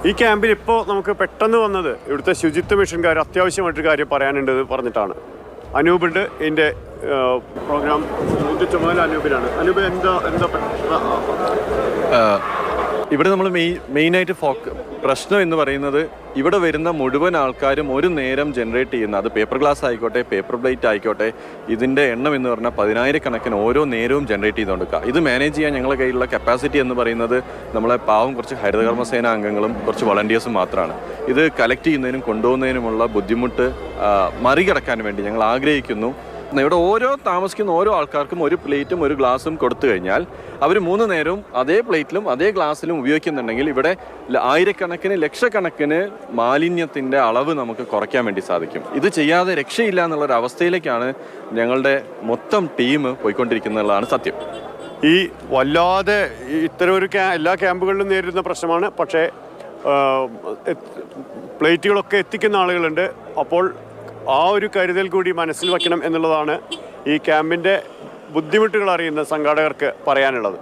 ഈ ക്യാമ്പിൽ ഇപ്പോൾ നമുക്ക് പെട്ടെന്ന് വന്നത് ഇവിടുത്തെ ശുചിത്വ മിഷൻകാർ അത്യാവശ്യമായിട്ടൊരു കാര്യം പറയാനുണ്ട് പറഞ്ഞിട്ടാണ്. അനൂപുണ്ട് ഇതിൻ്റെ പ്രോഗ്രാം ചുമതല അനൂപിനാണ്. അനൂപ് എന്താ ഇവിടെ നമ്മൾ മെയിനായിട്ട് പ്രശ്നം എന്ന് പറയുന്നത് ഇവിടെ വരുന്ന മുഴുവൻ ആൾക്കാരും ഒരു നേരം ജനറേറ്റ് ചെയ്യുന്ന, അത് പേപ്പർ ഗ്ലാസ് ആയിക്കോട്ടെ പേപ്പർ പ്ലേറ്റ് ആയിക്കോട്ടെ, ഇതിൻ്റെ എണ്ണം എന്ന് പറഞ്ഞാൽ 10,000-കണക്കിന് ഓരോ നേരവും ജനറേറ്റ് ചെയ്തുകൊടുക്കുക. ഇത് മാനേജ് ചെയ്യാൻ ഞങ്ങളുടെ കയ്യിലുള്ള കപ്പാസിറ്റി എന്ന് പറയുന്നത് നമ്മളെ പാവം കുറച്ച് ഹരിതകർമ്മസേന അംഗങ്ങളും കുറച്ച് വളണ്ടിയേഴ്സും മാത്രമാണ്. ഇത് കളക്ട് ചെയ്യുന്നതിനും കൊണ്ടുപോകുന്നതിനുമുള്ള ബുദ്ധിമുട്ട് മറികടക്കാൻ വേണ്ടി ഞങ്ങൾ ആഗ്രഹിക്കുന്നു. ഇവിടെ താമസിക്കുന്ന ഓരോ ആൾക്കാർക്കും ഒരു പ്ലേറ്റും ഒരു ഗ്ലാസും കൊടുത്തു കഴിഞ്ഞാൽ അവർ 3 നേരവും അതേ പ്ലേറ്റിലും അതേ ഗ്ലാസ്സിലും ഉപയോഗിക്കുന്നുണ്ടെങ്കിൽ ഇവിടെ ആയിരക്കണക്കിന് ലക്ഷക്കണക്കിന് മാലിന്യത്തിൻ്റെ അളവ് നമുക്ക് കുറയ്ക്കാൻ വേണ്ടി സാധിക്കും. ഇത് ചെയ്യാതെ രക്ഷയില്ല എന്നുള്ളൊരവസ്ഥയിലേക്കാണ് ഞങ്ങളുടെ മൊത്തം ടീം പോയിക്കൊണ്ടിരിക്കുന്നതാണ് സത്യം. ഈ വല്ലാതെ ഇത്തരം ഒരു എല്ലാ ക്യാമ്പുകളിലും നേരിടുന്ന പ്രശ്നമാണ്. പക്ഷേ പ്ലേറ്റുകളൊക്കെ എത്തിക്കുന്ന ആളുകളുണ്ട്. അപ്പോൾ ആ ഒരു കരുതൽ കൂടി മനസ്സിൽ വയ്ക്കണം എന്നുള്ളതാണ് ഈ ക്യാമ്പിൻ്റെ ബുദ്ധിമുട്ടുകൾ അറിയുന്ന സംഘാടകർക്ക് പറയാനുള്ളത്.